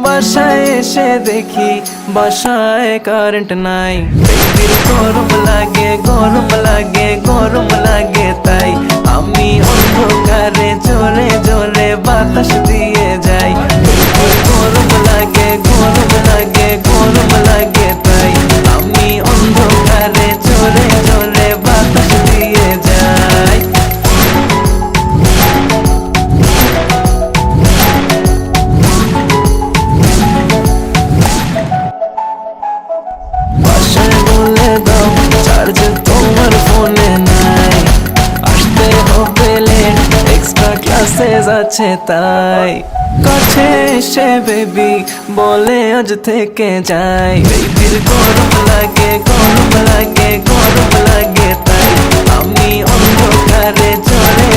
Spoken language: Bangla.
বাসায় এসে দেখি বাসায় কারেন্ট নাই, বেবির গরম লাগে গরম লাগে গরম লাগে, তাই আমি অন্ধকারে জোরে জোরে বাতাস দিয়ে যাই। বেবির গরম লাগে গরম লাগে গরম লাগে, তাই আমি অন্ধকারে জোরে জোরে বাতাস দিয়ে যাই। বাসায় বলে দাও চার্জ তোমার ফোনে নাই, আসতে হবে লেট এক্সট্রা ক্লাসেস আছে তাই। কাছে এসে বেবি বলে আজ থেকে যাই, বেবির গরম লাগে গরম লাগে গরম লাগে, তাই আমি অন্ধকারে জোরে